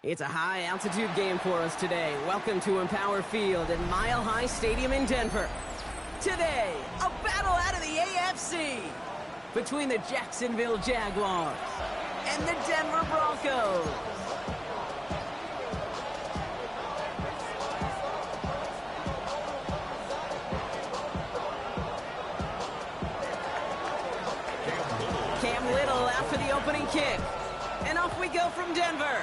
It's a high-altitude game for us today. Welcome to Empower Field at Mile High Stadium in Denver. Today, a battle out of the AFC between the Jacksonville Jaguars and the Denver Broncos. Cam Little out for the opening kick. And off we go from Denver.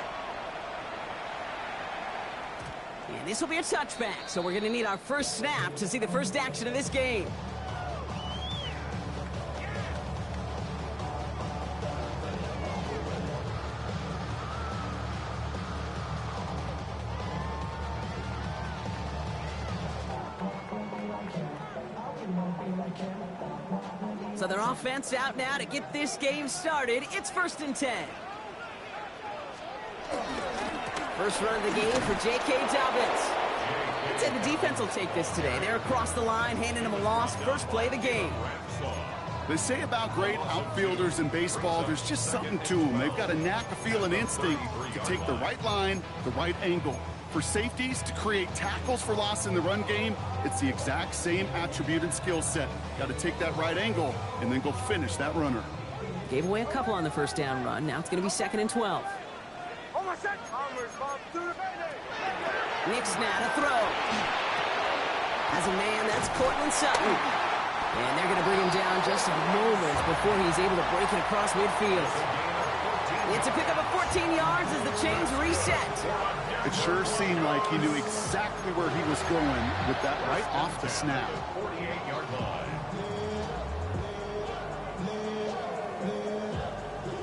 And this will be a touchback, so we're going to need our first snap to see the first action of this game. So their offense out now to get this game started. It's 1st and 10. First run of the game for J.K. Dobbins. I'd say the defense will take this today. They're across the line, handing him a loss. First play of the game. They say about great outfielders in baseball, there's just something to them. They've got a knack, a feel, and instinct to take the right line, the right angle. For safeties, to create tackles for loss in the run game, it's the exact same attribute and skill set. Got to take that right angle and then go finish that runner. Gave away a couple on the first down run. Now it's going to be 2nd and 12. Nix now to throw. As a man, that's Cortland Sutton. And they're going to bring him down just a moment before he's able to break it across midfield. It's a pickup of 14 yards as the chains reset. It sure seemed like he knew exactly where he was going with that right off the snap. 48-yard line.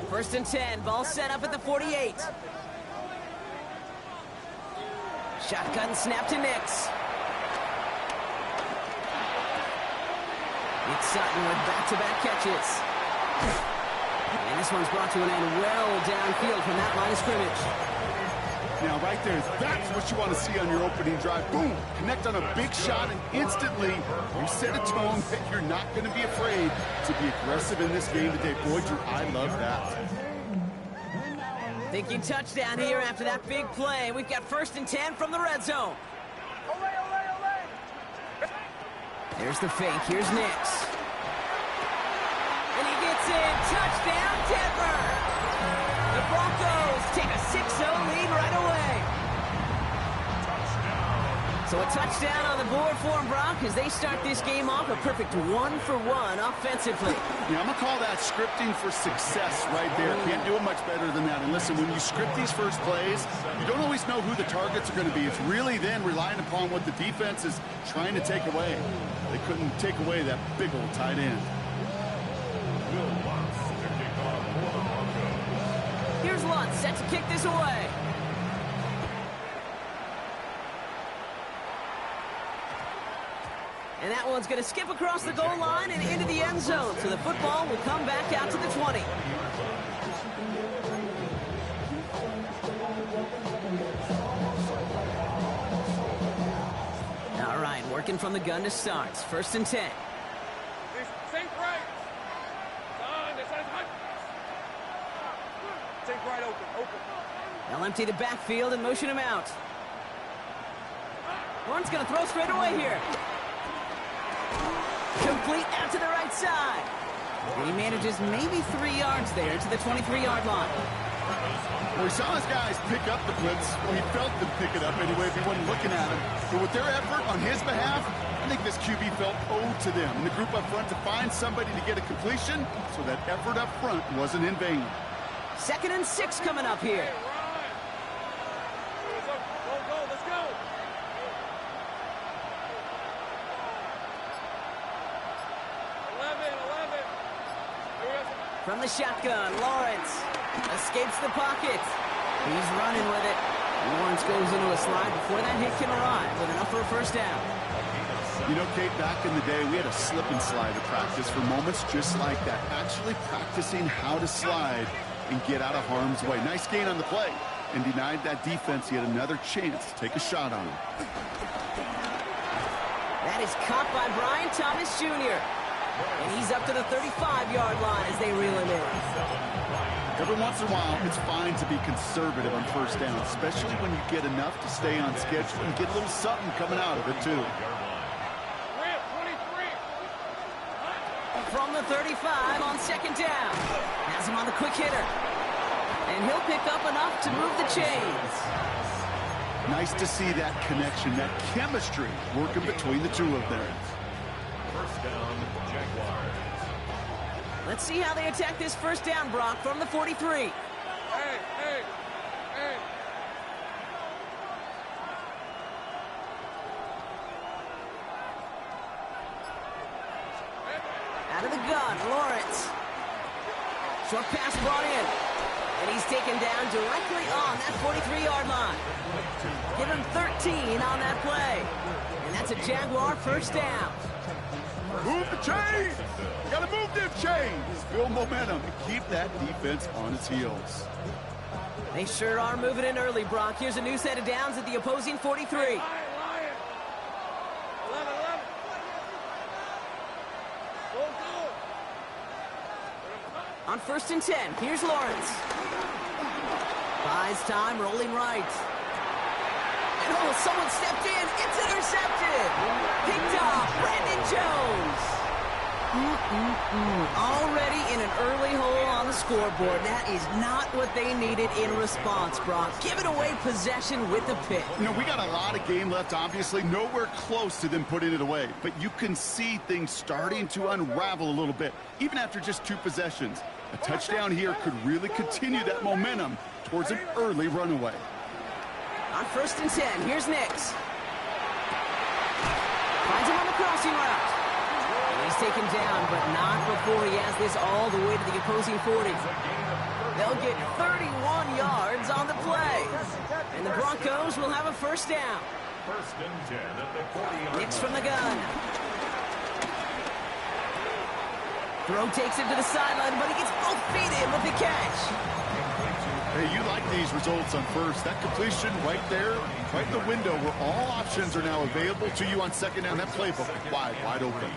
1st and 10, ball set up at the 48. Shotgun snap to Nix. It's Sutton with back-to-back catches. And This one's brought to an end well downfield from that line of scrimmage. Now, right there, that's what you want to see on your opening drive. Boom! Connect on a big shot, and instantly you set a tone that you're not going to be afraid to be aggressive in this game today. Boy, do I love that. Thinking touchdown here after that big play. We've got 1st and 10 from the red zone. There's the fake. Here's Nix. And he gets in. Touchdown, Denver! The Broncos take a 6-0 lead right away. So a touchdown on the board for them, Brock, as they start this game off a perfect 1-for-1 offensively. Yeah, I'm going to call that scripting for success right there. Can't do it much better than that. And listen, when you script these first plays, you don't always know who the targets are going to be. It's really then relying upon what the defense is trying to take away. They couldn't take away that big old tight end. Here's Lutz set to kick this away. And that one's going to skip across the goal line and into the end zone. So the football will come back out to the 20. All right, working from the gun to start. 1st and 10. They'll empty the backfield and motion him out. Warren's going to throw straight away here. Complete out to the right side. And he manages maybe 3 yards there to the 23-yard line. Well, he saw his guys pick up the blitz. Well, he felt them pick it up anyway if he wasn't looking at him. But with their effort on his behalf, I think this QB felt owed to them. And the group up front to find somebody to get a completion, so that effort up front wasn't in vain. 2nd and 6 coming up here. Let's go. From the shotgun, Lawrence escapes the pocket. He's running with it. Lawrence goes into a slide before that hit can arrive with enough for a 1st down. You know, Kate, back in the day, we had a slip and slide at practice for moments just like that. Actually practicing how to slide and get out of harm's way. Nice gain on the play, and denied that defense yet another chance to take a shot on him. That is caught by Brian Thomas Jr. And he's up to the 35-yard line as they reel him in. Every once in a while, it's fine to be conservative on 1st down, especially when you get enough to stay on schedule and get a little something coming out of it, too. From the 35 on 2nd down. Has him on the quick hitter. And he'll pick up enough to move the chains. Nice to see that connection, that chemistry working between the two of them. 1st down, Jaguars. Let's see how they attack this 1st down, Brock, from the 43. Hey. Out of the gun, Lawrence. Short pass brought in. And he's taken down directly on that 43-yard line. Give him 13 on that play. And that's a Jaguar 1st down. Move the chains! Gotta move them chains! Build momentum and keep that defense on its heels. They sure are moving in early, Brock. Here's a new set of downs at the opposing 43. On 1st and 10, here's Lawrence. Buys time, rolling right. And oh, someone stepped in. It's intercepted. Picked off, Brandon Jones. Already in an early hole on the scoreboard. That is not what they needed in response, Brock. Giving away possession with a pick. You know, we got a lot of game left, obviously. Nowhere close to them putting it away. But you can see things starting to unravel a little bit, even after just 2 possessions. A touchdown here could really continue that momentum towards an early runaway. On 1st and 10, here's Nix. Finds him on the crossing route. And he's taken down, but not before he has this all the way to the opposing 40. They'll get 31 yards on the play. And the Broncos will have a 1st down. 1st and 10 at the 40-yard line. Nix from the gun. Throw takes him to the sideline, but he gets both feet in with the catch. Hey, you like these results on first. That completion right there, right in the window where all options are now available to you on second down. That playbook wide open.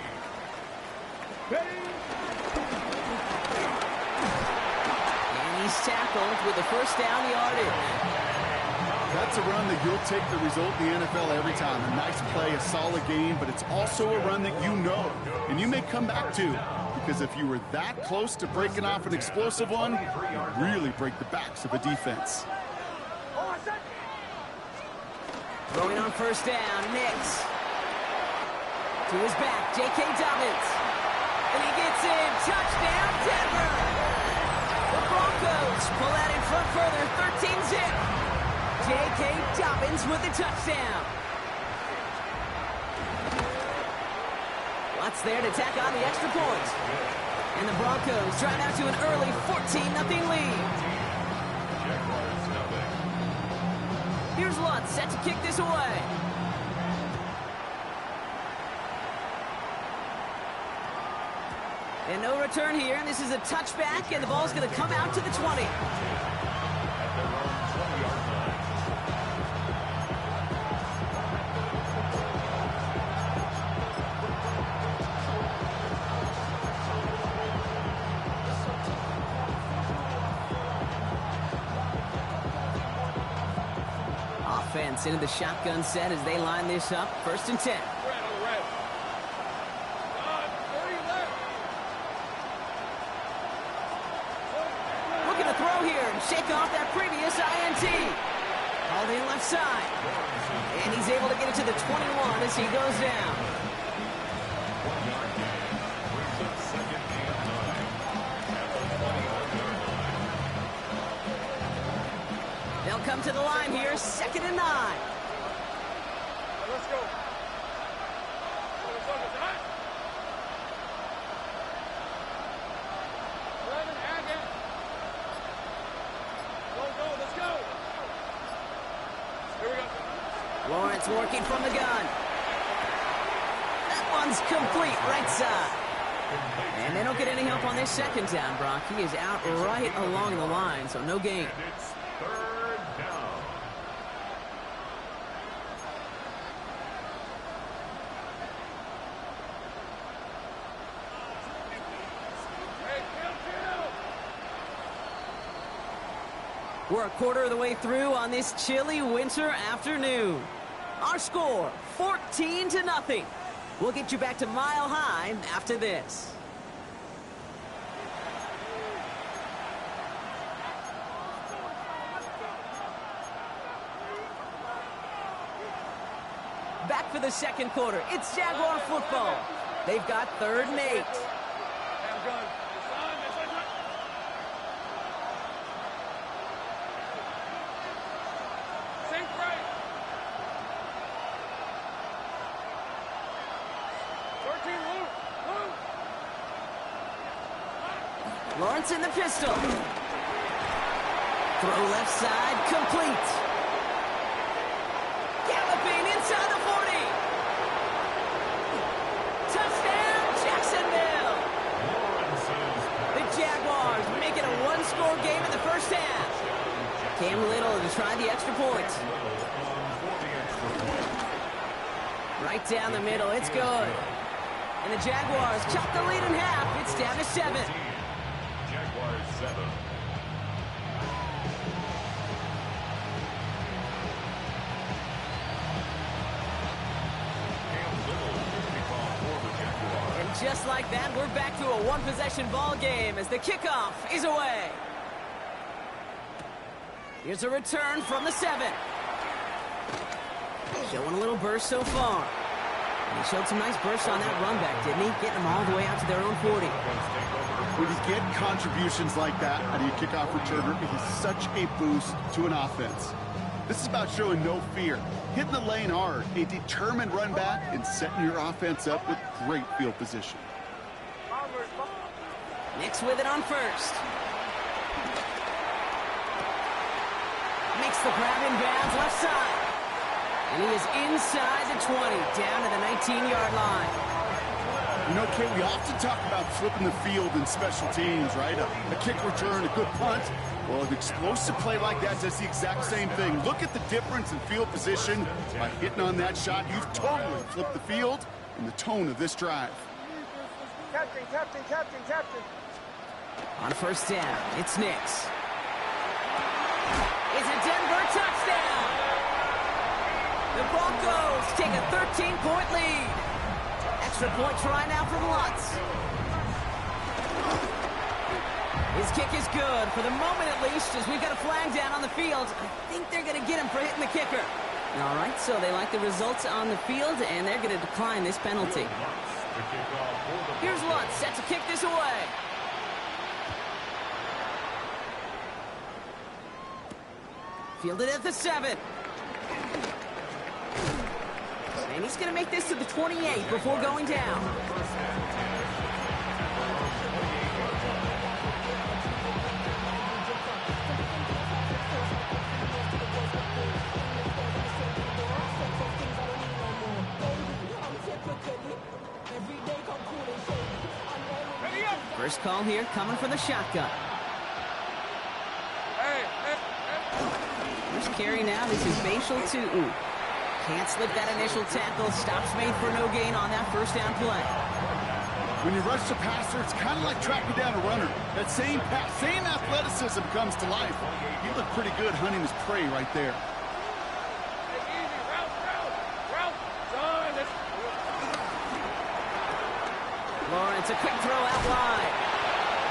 And he's tackled with the first down yardage. That's a run that you'll take the result in the NFL every time. A nice play, a solid game, but it's also a run that you know, and you may come back to, because if you were that close to breaking off an explosive one, you really break the backs of a defense. Throwing on first down, Nix. To his back, J.K. Dobbins. And he gets in. Touchdown, Denver. The Broncos pull that in front further, 13-zip. J.K. Dobbins with the touchdown. Watts there to tack on the extra point. And the Broncos drive out to an early 14-0 lead. Here's Lutz set to kick this away. And no return here, and this is a touchback, and the ball's going to come out to the 20. Offense into the shotgun set as they line this up. 1st and 10. Looking to throw here and shake off that previous INT. Called in left side. And he's able to get it to the 21 as he goes down. They'll come to the line here, 2nd and 9. Let's go. Let's go. Here we go. Lawrence working from the gun. That one's complete, right side. And they don't get any help on this 2nd down, Brock. He is out right along the line, so no gain. It's 3rd down. We're a quarter of the way through on this chilly winter afternoon. Our score, 14-0. We'll get you back to Mile High after this. Back for the 2nd quarter. It's Jaguar football. They've got 3rd and 8. Lawrence in the pistol. Throw left side, complete. Galloping inside the 40. Touchdown, Jacksonville. The Jaguars make it a one-score game in the 1st half. Cam Little to try the extra point. Right down the middle, it's good. And the Jaguars chop the lead in half. It's down to 7. Jaguars 7. And just like that, we're back to a one-possession ball game as the kickoff is away. Here's a return from the 7. Showing a little burst so far. And he showed some nice bursts on that run back, didn't he? Getting them all the way out to their own 40. When you get contributions like that out of your kickoff returner, it is such a boost to an offense. This is about showing no fear, hitting the lane hard, a determined run back, and setting your offense up with great field position. Nix with it on 1st. Makes the grab in bounds left side. And he is inside the 20, down to the 19-yard line. You know, Kate, we often talk about flipping the field in special teams, right? A kick return, a good punt. Well, an explosive play like that does the exact same thing. Look at the difference in field position. By hitting on that shot, you've totally flipped the field and the tone of this drive. Captain. On first down, it's Nix. It's a Denver touchdown! The Broncos take a 13-point lead. Extra point try now from Lutz. His kick is good, for the moment at least, as we've got a flag down on the field. I think they're going to get him for hitting the kicker. All right, so they like the results on the field, and they're going to decline this penalty. Here's Lutz, set to kick this away. Fielded at the 7. And he's going to make this to the 28 before going down. First call here coming from the shotgun. First carry now, this is Bashal Tutin. Can't slip that initial tackle. Stops made for no gain on that first down play. When you rush the passer, it's kind of like tracking down a runner. That same pass, same athleticism comes to life. He looked pretty good hunting his prey right there. Lawrence, a quick throw out wide.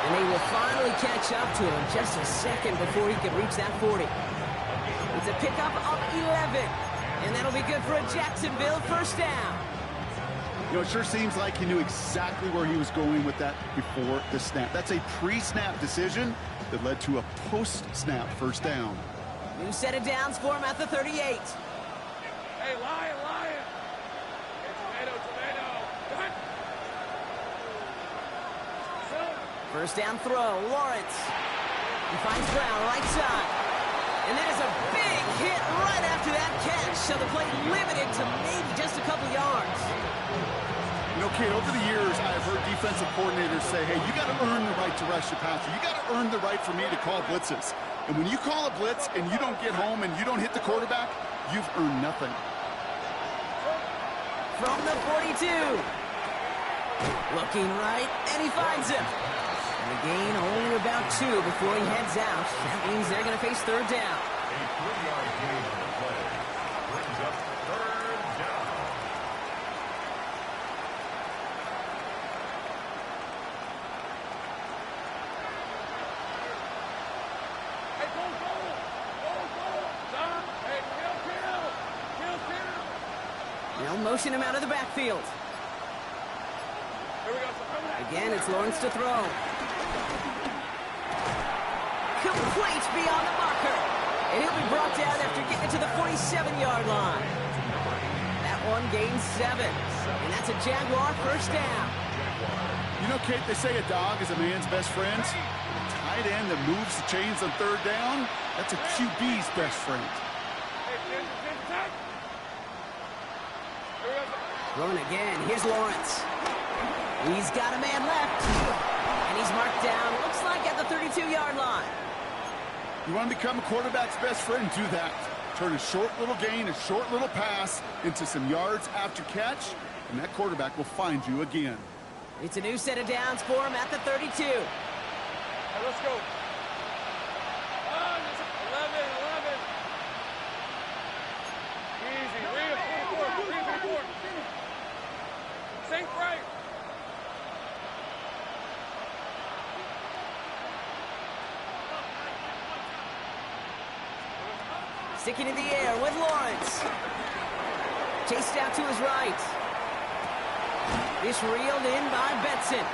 And they will finally catch up to him just a second before he can reach that 40. It's a pickup of 11. And that'll be good for a Jacksonville first down. You know, it sure seems like he knew exactly where he was going with that before the snap. That's a pre-snap decision that led to a post-snap first down. New set of downs for him at the 38. Hey, Lion! Hey, tomato! First down throw, Lawrence. He finds Brown right side. And there's a big hit right after that catch. So the play limited to maybe just a couple yards. You know, Kate, over the years, I've heard defensive coordinators say, hey, you got to earn the right to rush the passer. You got to earn the right for me to call blitzes. And when you call a blitz and you don't get home and you don't hit the quarterback, you've earned nothing. From the 42. Looking right, and he finds him. And the gain only about 2 before he heads out. That means they're going to face third down. A 3-yard gain on the play brings up third down. Hey, go! Son! Hey, kill! They'll motion him out of the backfield. Here we go. Again, it's Lawrence to throw. Complete beyond the marker. And he'll be brought down after getting to the 47-yard line. That one gains 7. And that's a Jaguar first down. You know, Kate, they say a dog is a man's best friend. A tight end that moves the chains on third down, that's a QB's best friend. Throwing again. Here's Lawrence. He's got a man left. And he's marked down, looks like at the 32-yard line. You want to become a quarterback's best friend, do that. Turn a short little gain, a short little pass into some yards after catch, and that quarterback will find you again. It's a new set of downs for him at the 32. Hey, let's go. 11. Easy. Read 44. Sink right. Sticking in the air with Lawrence. Chased out to his right. This reeled in by Betson.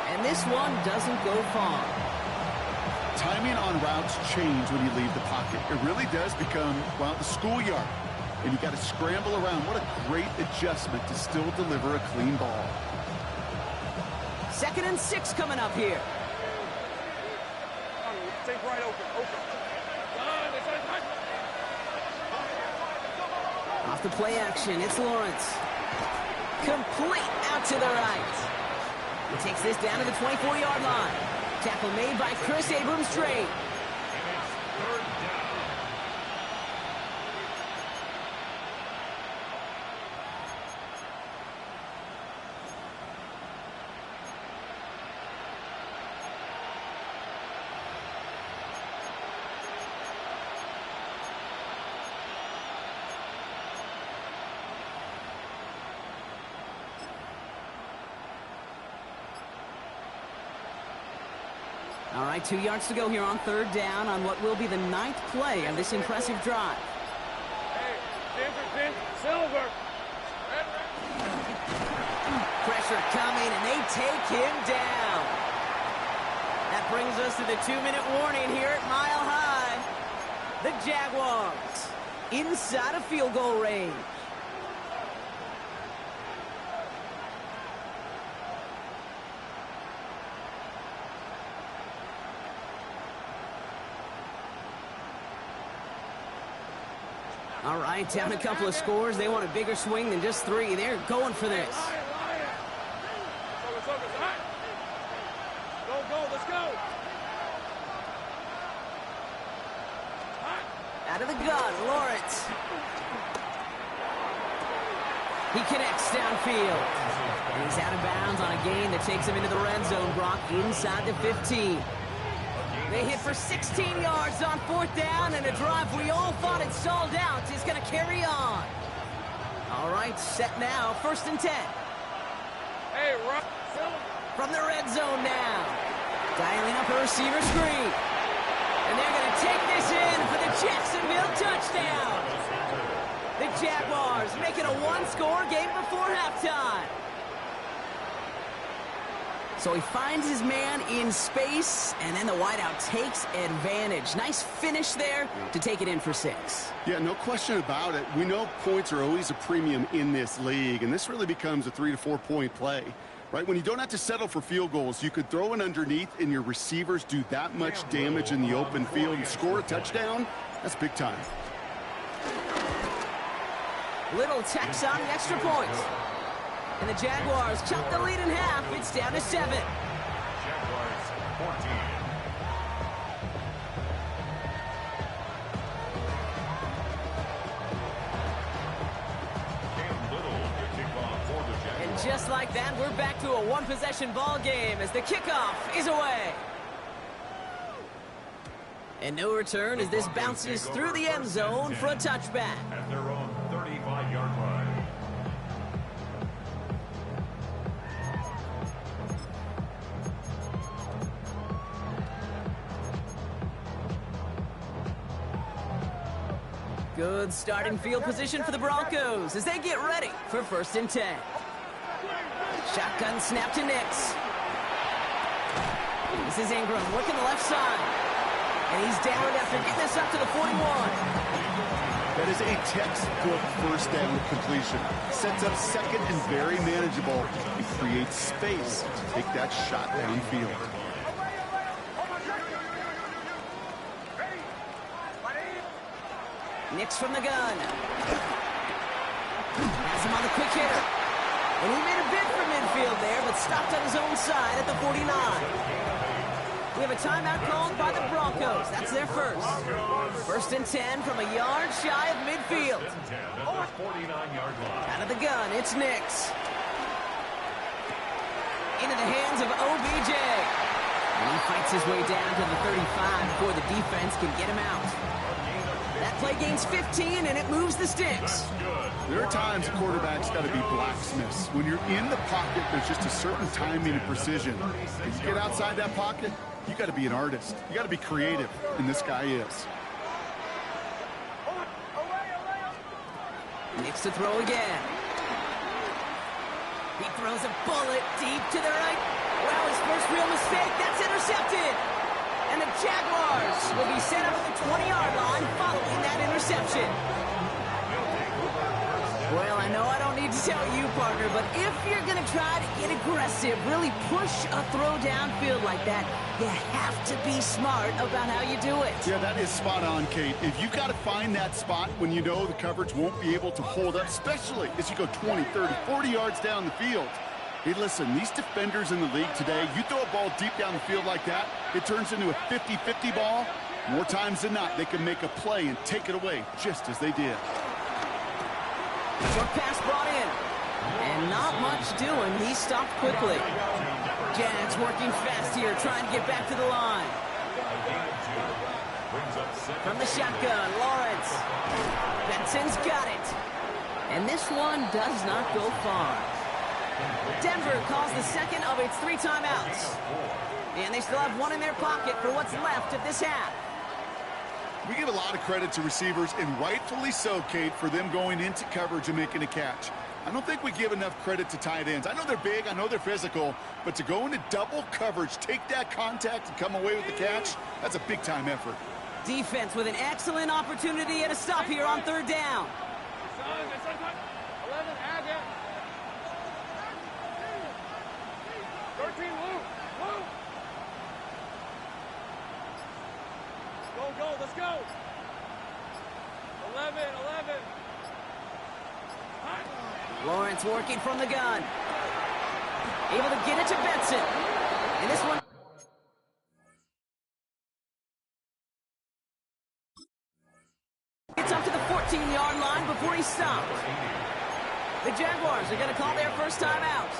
And this one doesn't go far. Timing on routes change when you leave the pocket. It really does become, well, the schoolyard. And you got to scramble around. What a great adjustment to still deliver a clean ball. 2nd and 6 coming up here. Take right open. Off the play action, it's Lawrence. Complete out to the right. He takes this down to the 24-yard line. Tackle made by Chris Abrams-Trade. Third down. All right, 2 yards to go here on third down on what will be the 9th play of this impressive drive. Hey, Ginger, Silver. Pressure coming, and they take him down. That brings us to the 2-minute warning here at Mile High. The Jaguars inside a field goal range. All right, down a couple of scores. They want a bigger swing than just 3. They're going for this. Go, let's go. Out of the gun, Lawrence. He connects downfield. And he's out of bounds on a gain that takes him into the red zone, Brock, inside the 15. They hit for 16 yards on 4th down, and a drive we all thought had stalled out is going to carry on. All right, set now, 1st and 10. Hey, Rob. From the red zone now. Dialing up a receiver screen. And they're going to take this in for the Jacksonville touchdown. The Jaguars make it a 1-score game before halftime. So he finds his man in space, and then the wideout takes advantage. Nice finish there to take it in for 6. Yeah, no question about it. We know points are always a premium in this league, and this really becomes a 3 to 4 point play. Right, when you don't have to settle for field goals, you could throw it underneath and your receivers do that much damage in the open field and score a touchdown. That's big time. Little tax on the extra point. And the Jaguars chop the lead in half. It's down to 7. Jaguars 14. And just like that, we're back to a one-possession ball game as the kickoff is away. And no return as this bounces through the end zone for a touchback. At their own 35-yard line. Good starting field position for the Broncos as they get ready for 1st and 10. Shotgun snap to Nix. This is Ingram working the left side. And he's down after getting this up to the 41. That is a textbook 1st down completion. Sets up 2nd and very manageable. It creates space to take that shot downfield. Nix from the gun. Has him on the quick hitter. And he made a bid for midfield there, but stopped on his own side at the 49. We have a timeout called by the Broncos. That's their first. 1st and 10 from a yard shy of midfield. Out of the gun, it's Nix. Into the hands of OBJ. And he fights his way down to the 35 before the defense can get him out. That play gains 15, and it moves the sticks. There are times a quarterback's got to be blacksmiths. When you're in the pocket, there's just a certain timing and precision. If you get outside that pocket, you got to be an artist. You got to be creative, and this guy is. Nix to throw again. He throws a bullet deep to the right. Well, his first real mistake. That's intercepted. And the Jaguars will be set up at the 20-yard line following that interception. Well, I know I don't need to tell you, partner, but if you're going to try to get aggressive, really push a throw downfield like that, you have to be smart about how you do it. Yeah, that is spot on, Kate. If you've got to find that spot when you know the coverage won't be able to hold up, especially as you go 20, 30, 40 yards down the field, Hey, listen, these defenders in the league today, you throw a ball deep down the field like that, it turns into a 50-50 ball. More times than not, they can make a play and take it away, just as they did. Short pass brought in. And not much doing. He stopped quickly. Jags working fast here, trying to get back to the line. From the shotgun, Lawrence. Benson's got it. And this one does not go far. Denver calls the second of its 3 timeouts. And they still have one in their pocket for what's left of this half. We give a lot of credit to receivers, and rightfully so, Kate, for them going into coverage and making a catch. I don't think we give enough credit to tight ends. I know they're big, I know they're physical, but to go into double coverage, take that contact, and come away with the catch, that's a big-time effort. Defense with an excellent opportunity at a stop here on 3rd down. 11, Agate. 13, Luke. Go, let's go. 11. Lawrence working from the gun. Able to get it to Benson. And this one... It's up to the 14-yard line before he stopped. The Jaguars are going to call their first time out.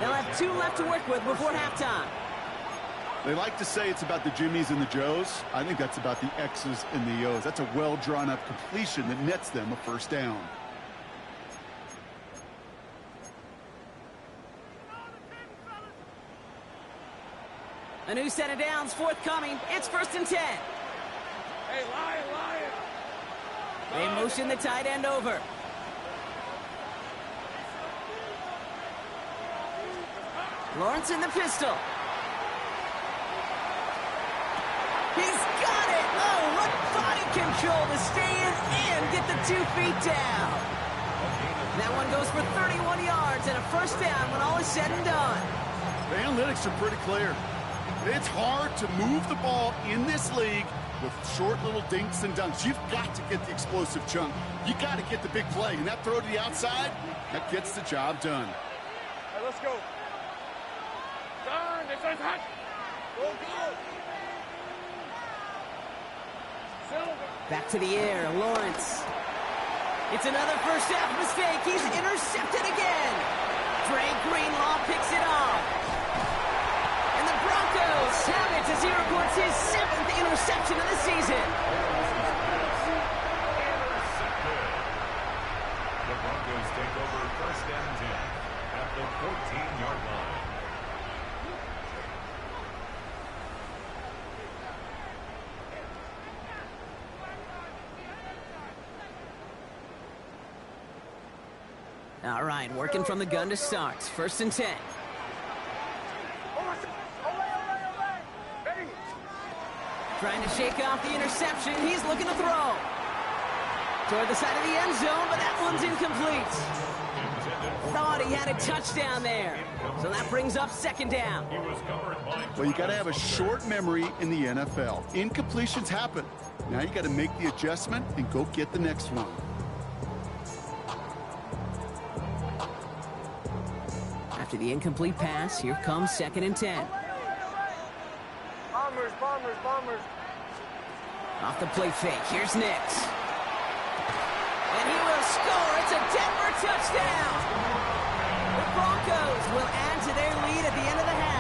They'll have 2 left to work with before halftime. They like to say it's about the Jimmies and the Joes. I think that's about the X's and the O's. That's a well-drawn-up completion that nets them a first down. A new set of downs forthcoming. It's 1st and 10. Hey, Lion. They motion the tight end over. Lawrence in the pistol. He's got it! Oh, what body control to stay in and get the 2 feet down. That one goes for 31 yards and a first down when all is said and done. The analytics are pretty clear. It's hard to move the ball in this league with short little dinks and dunks. You've got to get the explosive chunk. You got to get the big play. And that throw to the outside, that gets the job done. Hey, let's go. Turn, it's hot. Go. Silver. Back to the air, Lawrence. It's another first half mistake. He's intercepted again. Dre Greenlaw picks it off. And the Broncos have it as he reports his 7th interception of the season. The Broncos take over 1st and 10 at the 14-yard line. All right, working from the gun to start. 1st and 10. Trying to shake off the interception. He's looking to throw. Toward the side of the end zone, but that one's incomplete. Thought he had a touchdown there. So that brings up 2nd down. Well, you got to have a short memory in the NFL. Incompletions happen. Now you got to make the adjustment and go get the next one. After the incomplete pass, here comes 2nd and 10. Bombers. Off the play fake, here's Nix. And he will score. It's a Denver touchdown. The Broncos will add to their lead at the end of the half.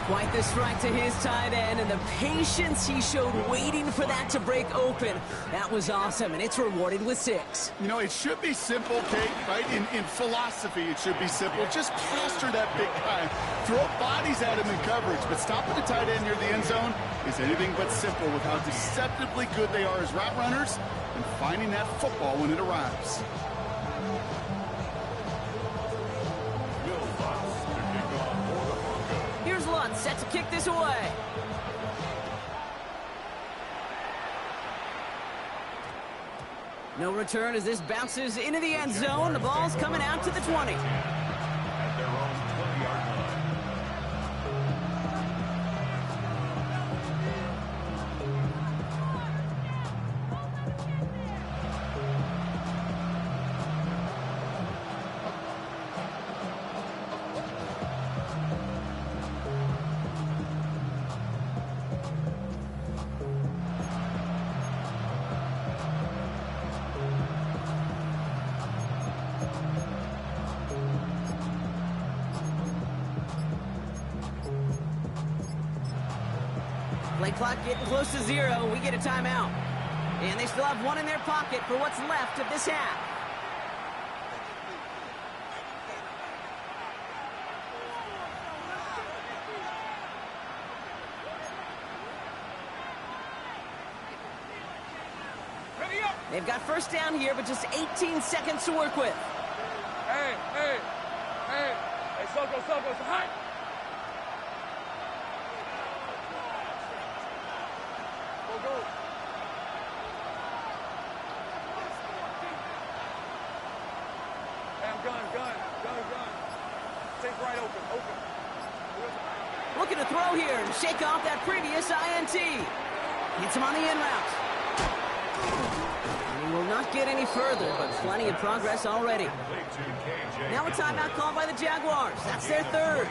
Quite the strike to his tight end, and the patience he showed waiting for that to break open. That was awesome, and it's rewarded with 6. You know, it should be simple, Kate, right? In philosophy, it should be simple. Just plaster that big guy. Throw bodies at him in coverage, but stopping the tight end near the end zone is anything but simple with how deceptively good they are as route runners and finding that football when it arrives. Here's Lutz set to kick this away. No return as this bounces into the end zone. The ball's coming out to the 20. At their own 20-yard line. Play clock getting close to 0. We get a timeout. And they still have one in their pocket for what's left of this half. They've got first down here, but just 18 seconds to work with. Hey, Soko, hi. Go. Hey, I'm gun. Take right open. Looking to throw here and shake off that previous INT. Hits him on the in route. And he will not get any further, but plenty of progress already. Now a timeout called by the Jaguars. That's their third.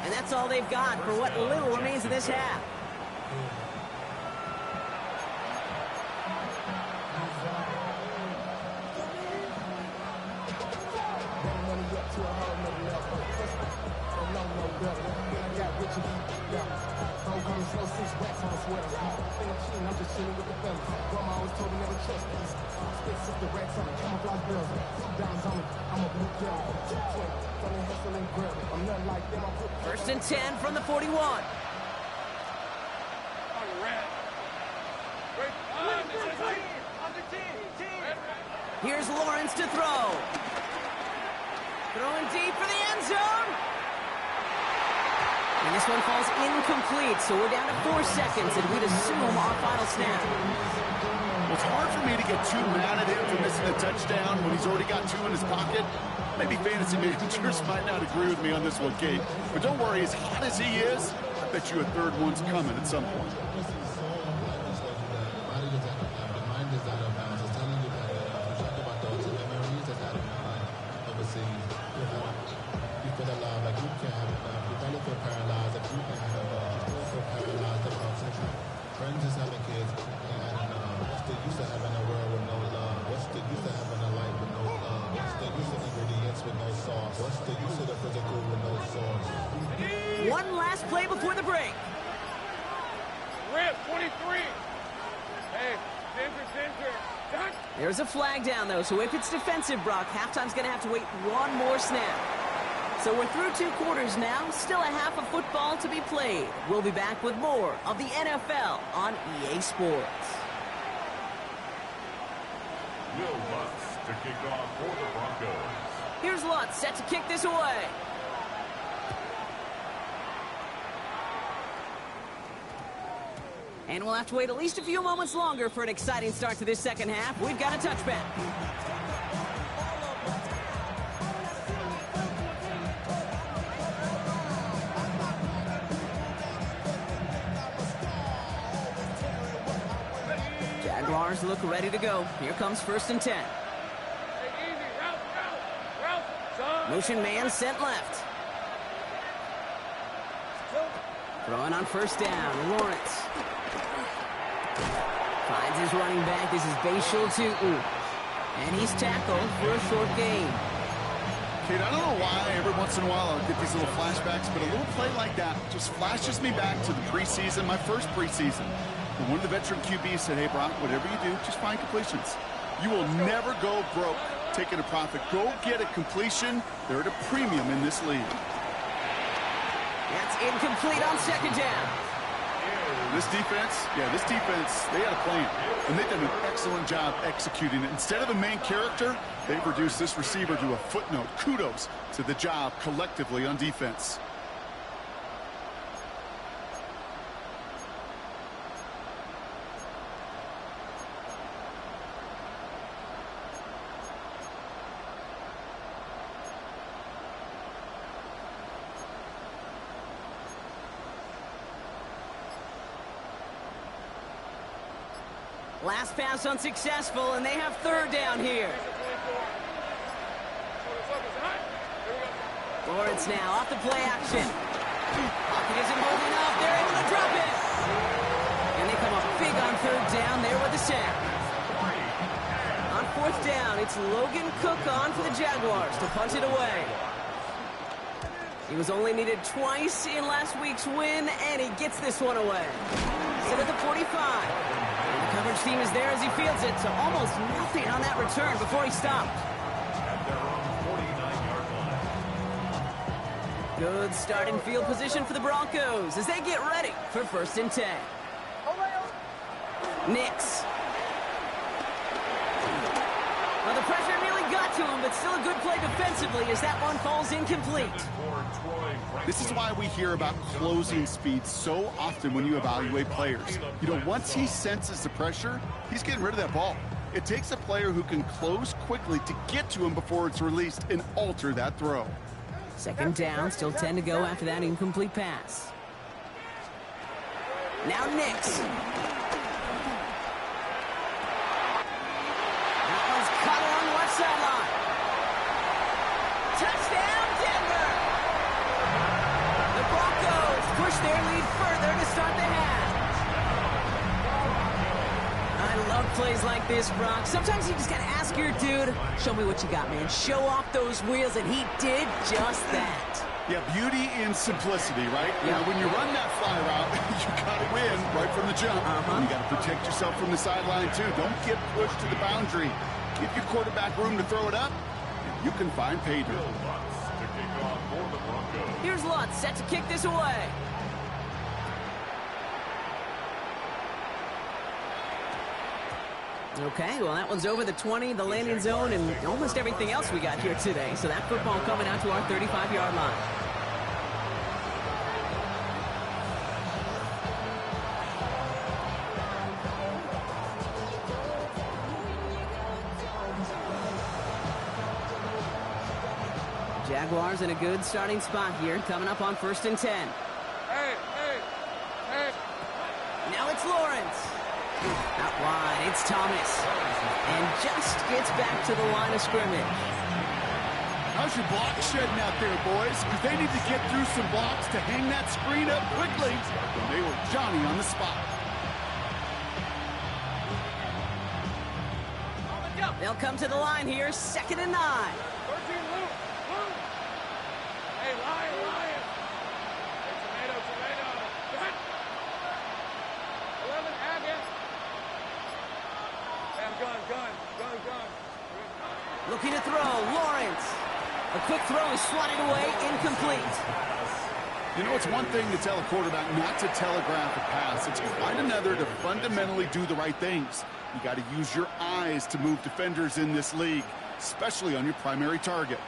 And that's all they've got for what little remains of this half. First and 10 from the 41. Here's Lawrence to throw. Throwing deep for the end zone. And this one falls incomplete, so we're down to 4 seconds, and we'd assume our final snap. Well, it's hard for me to get too mad at him for missing a touchdown when he's already got 2 in his pocket. Maybe fantasy managers might not agree with me on this one, Kate. But don't worry, as hot as he is, I bet you a third one's coming at some point. One last play before the break. Rip, 23. Hey, Denver. There's a flag down, though, so if it's defensive, Brock, halftime's going to have to wait one more snap. So we're through 2 quarters now, still a half of football to be played. We'll be back with more of the NFL on EA Sports. Will Lutz to kick off for the Broncos. Here's Lutz set to kick this away. And we'll have to wait at least a few moments longer for an exciting start to this second half. We've got a touchback. Jaguars look ready to go. Here comes first and 10. Motion man sent left. Throwing on first down, Lawrence. Finds his running back. This is Bashal Tutu. And he's tackled for a short gain. Kate, I don't know why every once in a while I'll get these little flashbacks, but a little play like that just flashes me back to the preseason, my first preseason. And one of the veteran QBs said, hey, Brock, whatever you do, just find completions. You will never go broke taking a profit. Go get a completion. They're at a premium in this league. That's incomplete on second down. This defense, they had a plan. And they've done an excellent job executing it. Instead of a main character, they've reduced this receiver to a footnote. Kudos to the job collectively on defense. Last pass unsuccessful, and they have third down here. Lawrence now off the play action. Pocket isn't holding up. They're able to drop it. And they come up big on third down there with the sack. On fourth down, it's Logan Cook on for the Jaguars to punt it away. He was only needed twice in last week's win, and he gets this one away. Sit at the 45. And the coverage team is there as he fields it, so almost nothing on that return before he stopped. At their own 49-yard line. Good starting field position for the Broncos as they get ready for 1st and 10. Nix. Well, the pressure nearly got to him, but still a good play defensively as that one falls incomplete. This is why we hear about closing speed so often when you evaluate players. You know, once he senses the pressure, he's getting rid of that ball. It takes a player who can close quickly to get to him before it's released and alter that throw. 2nd down, still 10 to go after that incomplete pass. Now Nix. That one's caught along the left sideline. Touchdown, Denver! The Broncos push their lead further to start the half. I love plays like this, Brock. Sometimes you just gotta ask your dude, show me what you got, man. Show off those wheels, and he did just that. Yeah, beauty in simplicity, right? You know, when you run that fly route, you gotta win right from the jump. And you gotta protect yourself from the sideline, too. Don't get pushed to the boundary. Give your quarterback room to throw it up, and you can find pay dirt. Here's Lutz set to kick this away. Okay, well, that one's over the 20, the landing zone, and almost everything else we got here today. So that football coming out to our 35-yard line. Jaguars in a good starting spot here, coming up on 1st and 10. Hey. Now it's Lawrence. Out wide, it's Thomas. And just gets back to the line of scrimmage. How's your block shedding out there, boys? Because they need to get through some blocks to hang that screen up quickly. And they were Johnny on the spot. They'll come to the line here, 2nd and 9. 13, Luke. Hey, Lion. Hey, tomato. Cut. 11, Agate. Gun. Looking to throw, Lawrence. A quick throw is swatted away, incomplete. You know, it's one thing to tell a quarterback not to telegraph a pass. It's quite another to fundamentally do the right things. You got to use your eyes to move defenders in this league, especially on your primary target.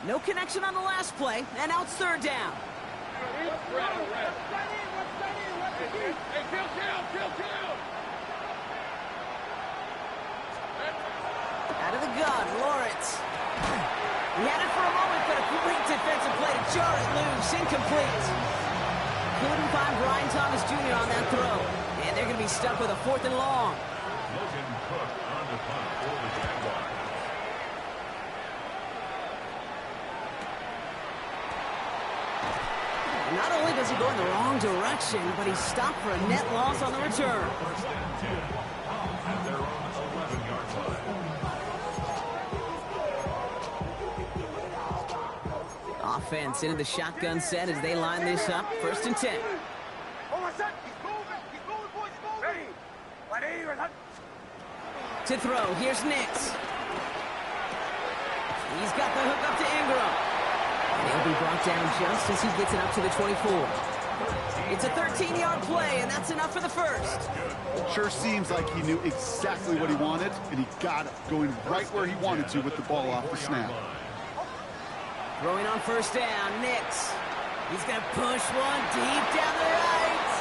No connection on the last play, and now it's 3rd down. Red. Hey, kill. Out of the gun, Lawrence. He had it for a moment, but a great defensive play to jar it loose, incomplete. Couldn't find Brian Thomas Jr. on that throw, and they're going to be stuck with a 4th and long. Logan Cook on the punt for the Jaguars. Not only does he go in the wrong direction, but he's stopped for a net loss on the return. 1st and 10 at their own 11-yard line. Offense into the shotgun set as they line this up. 1st and 10. To throw, here's Nix. He's got the hook up to Ingram. And he'll be brought down just as he gets it up to the 24. It's a 13-yard play, and that's enough for the first. It sure seems like he knew exactly what he wanted, and he got it, going right where he wanted to with the ball off the snap. Throwing on 1st down, Nix. He's going to push one deep down the right.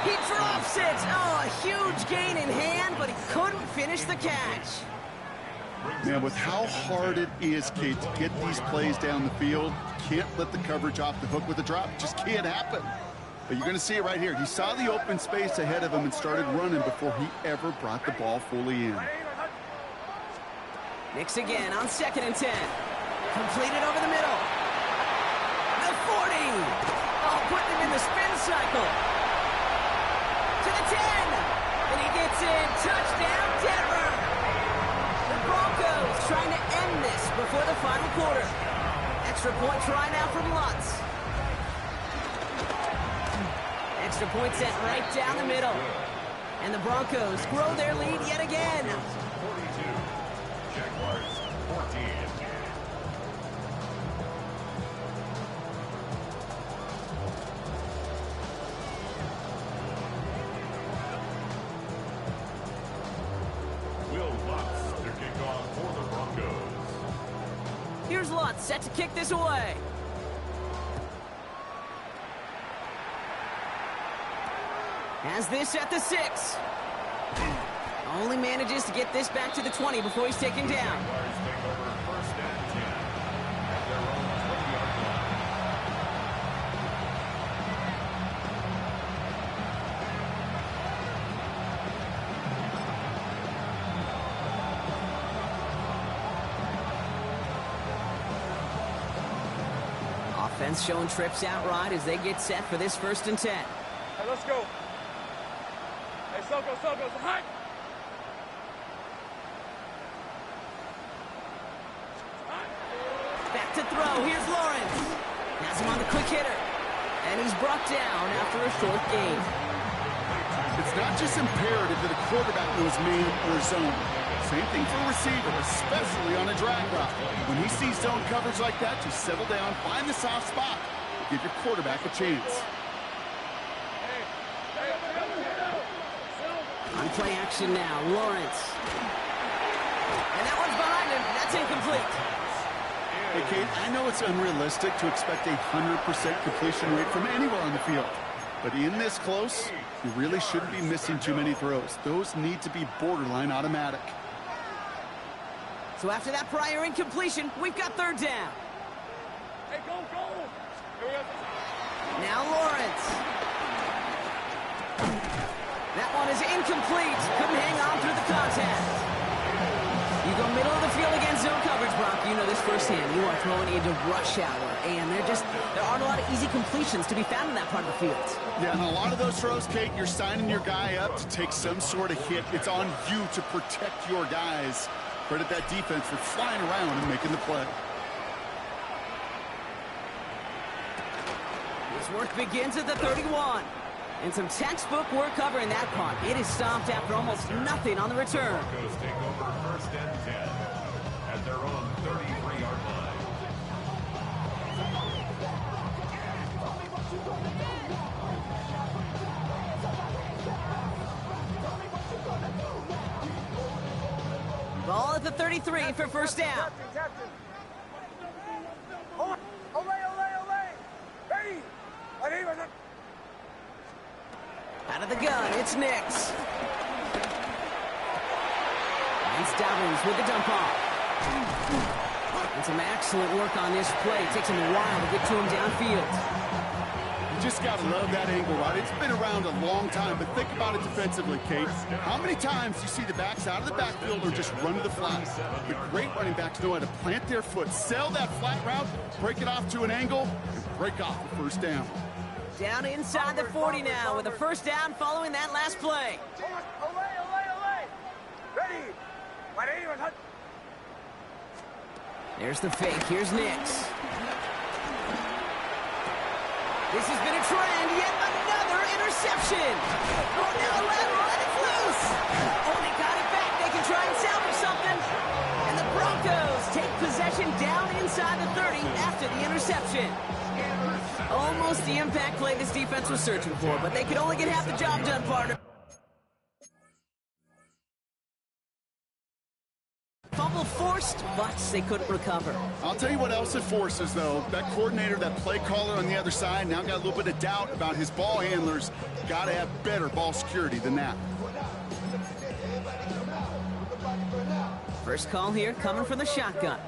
He drops it. Oh, a huge gain in hand, but he couldn't finish the catch. Man, with how hard it is, Kate, to get these plays down the field, can't let the coverage off the hook with a drop. It just can't happen. But you're going to see it right here. He saw the open space ahead of him and started running before he ever brought the ball fully in. Nix again on 2nd and 10. Completed over the middle. The 40. Oh, putting him in the spin cycle. To the 10. And he gets in. Touchdown, Denver. The Broncos trying to end this Extra point try now from Lutz. Extra point set right down the middle. And the Broncos grow their lead yet again. 42. Jaguars 14. Will Lutz to kick off for the Broncos. Here's Lutz set to kick this away. Has this at the 6. Only manages to get this back to the 20 before he's taken down. Jaguars take over first and 10 at their own 20-yard line. Offense showing trips out right as they get set for this 1st and 10. Hey, let's go. Hey, Soko, hot. Back to throw. Here's Lawrence. Has him on the quick hitter. And he's brought down after a short gain. It's not just imperative that a quarterback knows man or zone. Same thing for a receiver, especially on a drag route. When he sees zone coverage like that, just settle down, find the soft spot. Give your quarterback a chance. On play action now, Lawrence. And that one's behind him. That's incomplete. Hey, Kate, I know it's unrealistic to expect a 100% completion rate from anywhere on the field. But in this close, you really shouldn't be missing too many throws. Those need to be borderline automatic. So after that prior incompletion, we've got 3rd down. Hey, go. Now Lawrence. That one is incomplete. Couldn't hang on through the contact. You go middle of the field against zone coverage, Brock. You know this firsthand. You are throwing into rush hour, and there aren't a lot of easy completions to be found in that part of the field. Yeah, and a lot of those throws, Kate, you're signing your guy up to take some sort of hit. It's on you to protect your guys. Credit that defense for flying around and making the play. This work begins at the 31. And some textbook work covering that punt. It is stopped after almost nothing on the return. Broncos take over first and 10 at their own 33-yard line. Ball at the 33 for 1st down. Captain. Ole. Ready. Out of the gun, it's Nix. And Dobbins with the dump off. And some excellent work on this play. It takes him a while to get to him downfield. You just got to love that angle, right? It's been around a long time, but think about it defensively, Kate. How many times do you see the backs out of the backfield or just run to the flat? The great running backs know how to plant their foot, sell that flat route, break it off to an angle, and break off the 1st down. Down inside the 40 now with a 1st down following that last play. Ole. Ready. There's the fake. Here's Nix. This has been a trend. Yet another interception. Oh, now lateral, and it's loose. Oh, they got it back. They can try and salvage something. And the Broncos take possession down inside the 30 after the interception. Almost the impact play this defense was searching for, but they could only get half the job done, partner. Fumble forced, but they couldn't recover. I'll tell you what else it forces, though. That coordinator, that play caller on the other side, now got a little bit of doubt about his ball handlers. Got to have better ball security than that. First call here coming from the shotgun.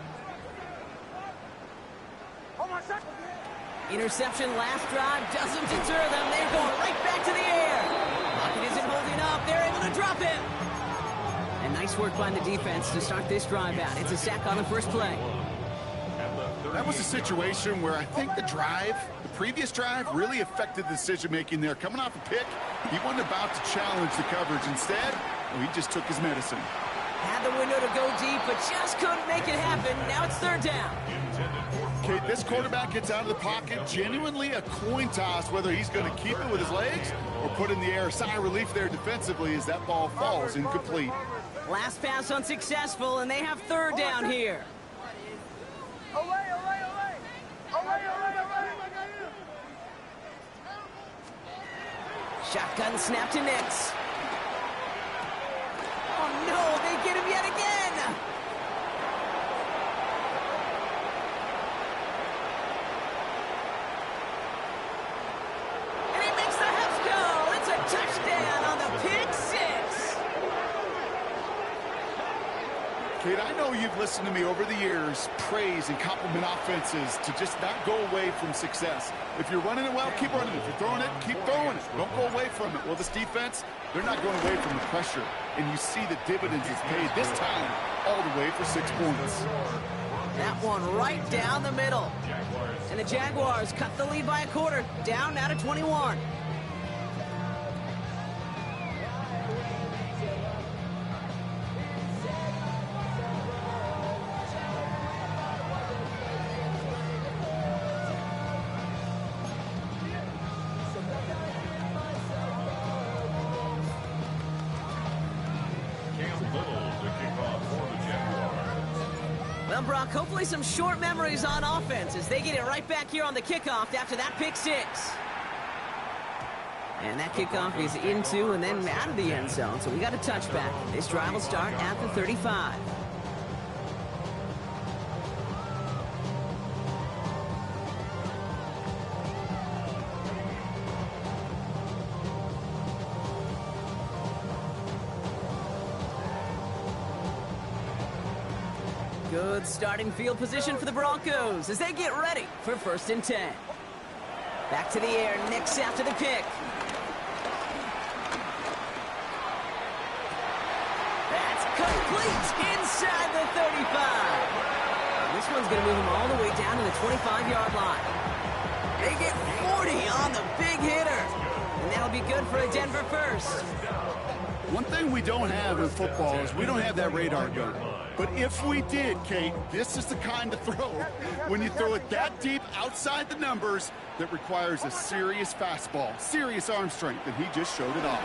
Interception last drive doesn't deter them. They're going right back to the air. Lockett isn't holding up. They're able to drop it. And nice work by the defense to start this drive out. It's a sack on the first play. That was a situation where I think the previous drive, really affected the decision-making there. Coming off a pick, he wasn't about to challenge the coverage. Instead, he just took his medicine. Had the window to go deep, but just couldn't make it happen. Now it's third down. Okay, this quarterback gets out of the pocket, genuinely a coin toss whether he's going to keep it with his legs or put it in the air. Sigh of relief there defensively as that ball falls incomplete. Last pass unsuccessful, and they have third down here. Shotgun snap to Nix. Oh no, they get him yet again! And he makes the Hefco! It's a touchdown on the pick six! Kate, I know you've listened to me over the years praise and compliment offenses to just not go away from success. If you're running it well, keep running it. If you're throwing it, keep throwing it. Don't go away from it. Well, this defense, they're not going away from the pressure. And you see the dividends it's paid this time all the way for 6 points. That one right down the middle. And the Jaguars cut the lead by a quarter, down now to 21. Well, Brock, hopefully some short memories on offense as they get it right back here on the kickoff after that pick six. And that kickoff is into and then out of the end zone, so we got a touchback. This drive will start at the 35. Good starting field position for the Broncos as they get ready for 1st and 10. Back to the air, Nix after the pick. That's complete inside the 35. This one's going to move him all the way down to the 25-yard line. They get 40 on the big hitter. And that'll be good for a Denver first. One thing we don't have in football is we don't have that radar gun. But if we did, Kate, this is the kind of throw, when you throw it that deep outside the numbers, that requires a serious fastball, serious arm strength, and he just showed it off.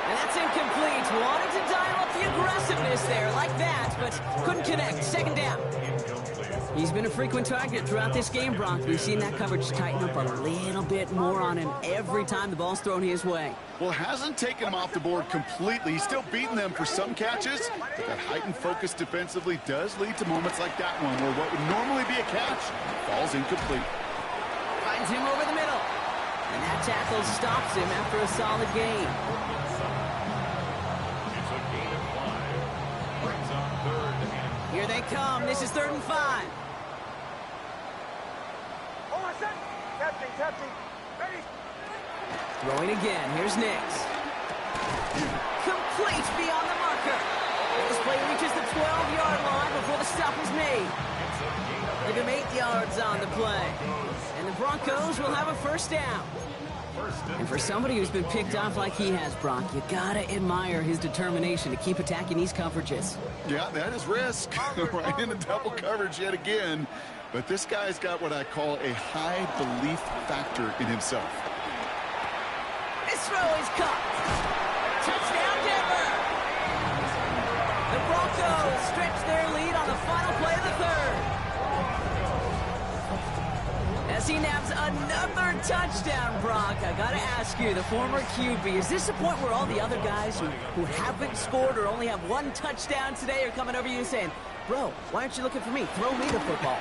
And that's incomplete. Wanted to dial up the aggressiveness there like that, but couldn't connect. Second down. He's been a frequent target throughout this game, Brock. We've seen that coverage tighten up a little bit more on him every time the ball's thrown his way. Well, hasn't taken him off the board completely. He's still beating them for some catches, but that heightened focus defensively does lead to moments like that one where what would normally be a catch falls incomplete. Finds him over the middle. And that tackle stops him after a solid gain. It's a gain of 5. Brings up 3rd and... Here they come. This is 3rd and 5. Throwing again. Here's Nix. Complete beyond the marker. This play reaches the 12-yard line before the stop is made. Give him 8 yards on the play. And the Broncos will have a 1st down. And for somebody who's been picked off like he has, Brock, you gotta admire his determination to keep attacking these coverages. Yeah, that is risk. Right into double coverage yet again. But this guy's got what I call a high belief factor in himself. This throw is caught. Touchdown, Denver. The Broncos stretch their lead on the final play of the 3rd. As he naps another touchdown, Brock, I gotta ask you, the former QB, is this the point where all the other guys who haven't scored or only have 1 touchdown today are coming over you saying, bro, why aren't you looking for me? Throw me the football.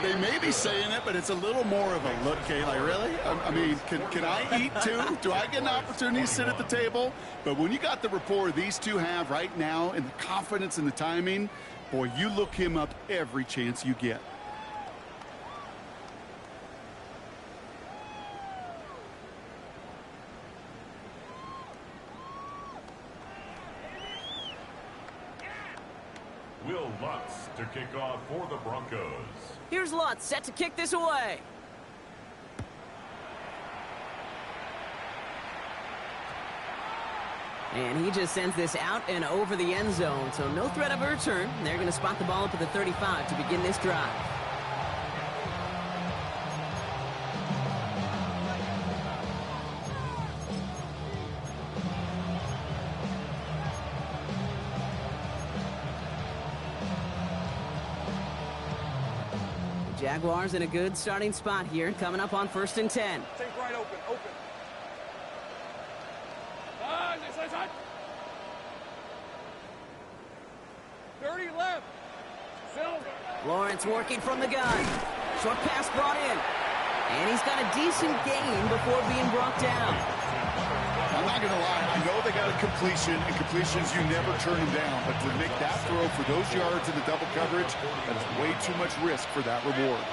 They may be saying it, but it's a little more of a look, Kay. Like, really? I mean, can I eat too? Do I get an opportunity to sit at the table? But when you got the rapport these two have right now and the confidence and the timing, boy, you look him up every chance you get. Will Lutz to kick off for the Broncos. Here's Lutz set to kick this away. And he just sends this out and over the end zone, so no threat of a return. They're going to spot the ball up at the 35 to begin this drive. The Jaguars in a good starting spot here, coming up on 1st and 10. Take right open. 30 left. Silver. Lawrence working from the gun. Short pass brought in. And he's got a decent gain before being brought down. I'm not going to lie. I know they got a completion, and completions, you never turn them down. But to make that throw for those yards in the double coverage, that is way too much risk for that reward.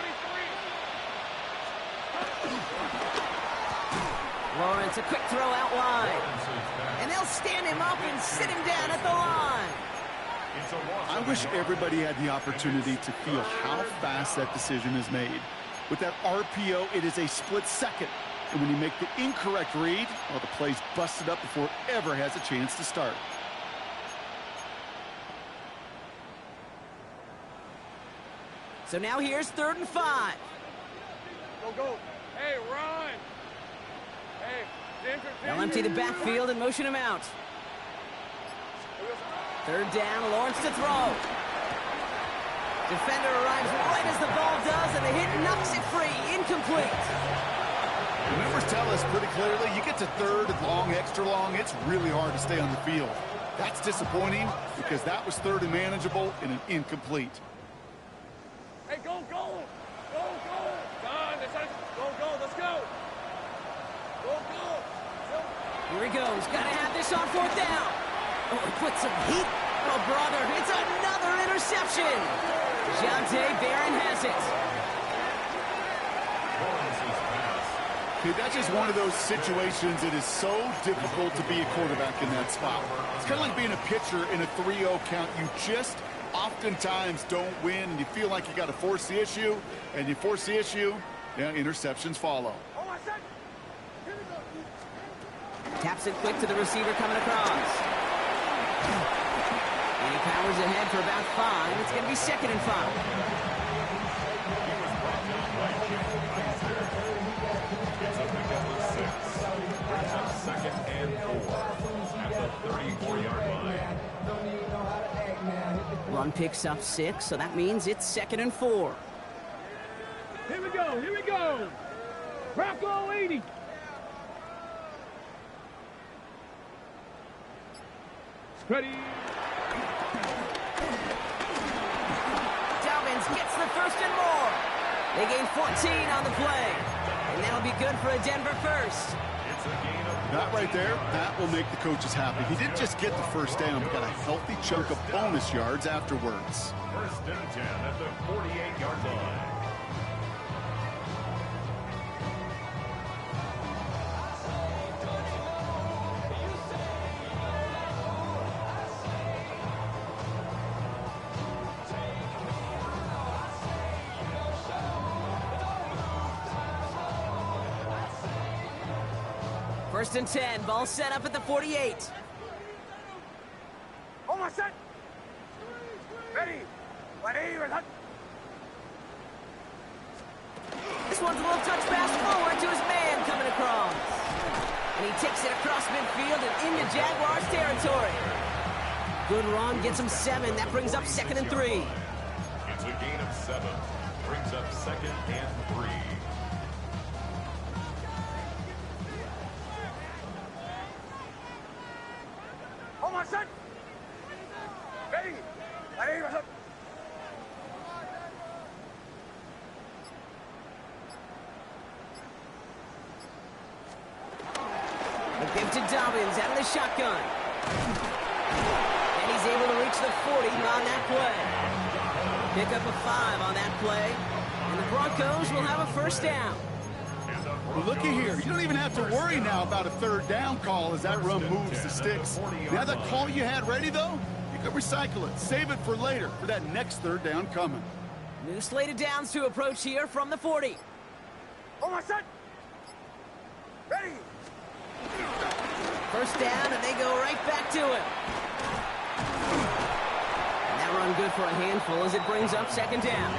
Lawrence, a quick throw out wide. And they'll stand him up and sit him down at the line. I wish everybody had the opportunity to feel how fast that decision is made. With that RPO, it is a split second. And when you make the incorrect read, well, the play's busted up before it ever has a chance to start. So now here's 3rd and 5. Go. Hey, run. Hey, They'll empty the backfield and motion him out. 3rd down, Lawrence to throw. Defender arrives right as the ball does, and the hit knocks it free. Incomplete. The numbers tell us pretty clearly, you get to 3rd and long, extra long, it's really hard to stay on the field. That's disappointing because that was 3rd and manageable and an incomplete. Hey, go. Done. Go. Let's go. Go. Here he goes. Got to have this on 4th down. Oh, he put some heat. Oh, brother, it's another interception. Jonte Barron has it. Okay, that's just one of those situations. It is so difficult to be a quarterback in that spot. It's kind of like being a pitcher in a 3-0 count. You just oftentimes don't win, and you feel like you got to force the issue, and you force the issue, yeah, interceptions follow. Taps it quick to the receiver coming across. And he powers ahead for about 5. It's going to be 2nd and 5. It's a pickup of 6. Brings up 2nd and 4 at the 34-yard line. Run picks up 6, so that means it's 2nd and 4. Here we go. Bronco 80. Ready. Dobbins gets the 1st and more. They gain 14 on the play. And that'll be good for a Denver first. That right there, that will make the coaches happy. He didn't just get the 1st down, but got a healthy chunk of bonus yards afterwards. 1st and 10 at the 48-yard line. First and 10, ball set up at the 48. Almost set. Ready. This one's a little touch pass forward to his man coming across. And he takes it across midfield and into Jaguars territory. Good run, gets him 7. That brings up 2nd and 3. It's a gain of 7. Brings up 2nd and 3. Almost set. Ready. The give to Dobbins out of the shotgun. And he's able to reach the 40 on that play. Pick up a 5 on that play. And the Broncos will have a 1st down. Well, looky here. You don't even have to worry now about a 3rd down call as that run moves the sticks. Now that call you had ready, though, you could recycle it. Save it for later, for that next 3rd down coming. New slate of downs to approach here from the 40. Almost set. Ready. First down, and they go right back to it. And that run good for a handful as it brings up second down.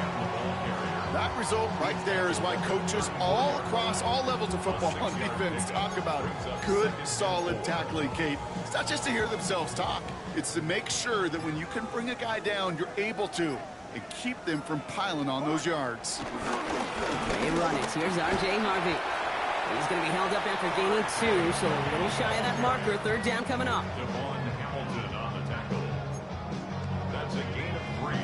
That result right there is why coaches all across all levels of football on defense talk about good, solid tackling, Kate. It's not just to hear themselves talk. It's to make sure that when you can bring a guy down, you're able to, and keep them from piling on those yards. They run it. Here's R.J. Harvey. He's going to be held up after gaining 2, so a little shy of that marker. Third down coming up. Devon Hamilton on the tackle. That's a gain of 3.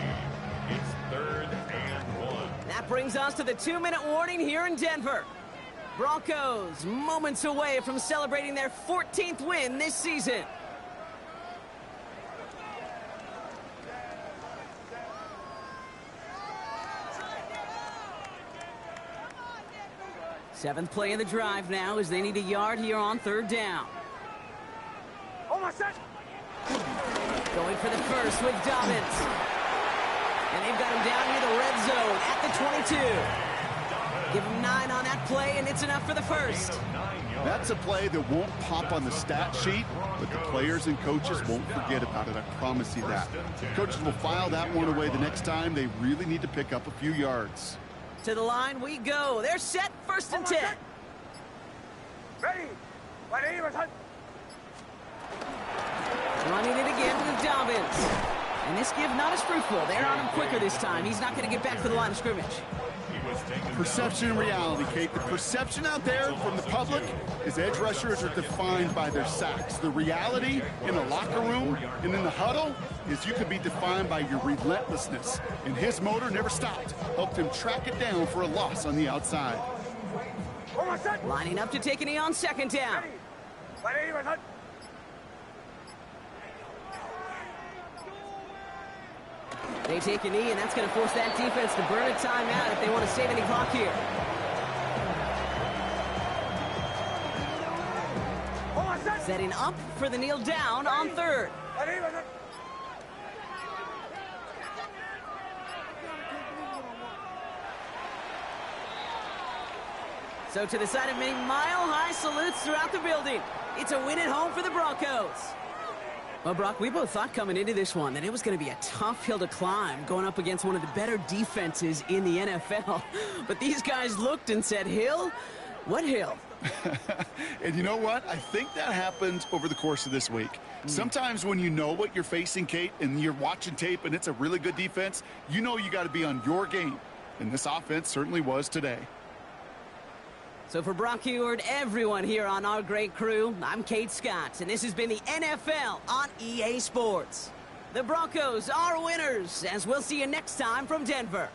It's 3rd and 1. That brings us to the 2-minute warning here in Denver. Broncos moments away from celebrating their 14th win this season. Seventh play of the drive now as they need a yard here on third down. Going for the first with Dobbins. And they've got him down near the red zone at the 22. Give him 9 on that play, and it's enough for the first. That's a play that won't pop on the stat sheet, but the players and coaches won't forget about it. I promise you that. Coaches will file that one away the next time they really need to pick up a few yards. To the line we go. They're set, 1st and 10. Ready. Running it again with Dobbins. And this give not as fruitful. They're on him quicker this time. He's not going to get back to the line of scrimmage. Perception and reality, Kate. The perception out there from the public is edge rushers are defined by their sacks. The reality in the locker room and in the huddle is you could be defined by your relentlessness. And his motor never stopped. Helped him track it down for a loss on the outside. Lining up to take a knee on second down. They take a knee, and that's going to force that defense to burn a timeout if they want to save any clock here. Setting up for the kneel down on third. So to the side of many mile-high salutes throughout the building. It's a win at home for the Broncos. Well, Brock, we both thought coming into this one that it was going to be a tough hill to climb going up against one of the better defenses in the NFL. But these guys looked and said, Hill? What hill? And you know what? I think that happened over the course of this week. Sometimes when you know what you're facing, Kate, and you're watching tape and it's a really good defense, you know you got to be on your game. And this offense certainly was today. So for Brock Heward, everyone here on our great crew, I'm Kate Scott, and this has been the NFL on EA Sports. The Broncos are winners, as we'll see you next time from Denver.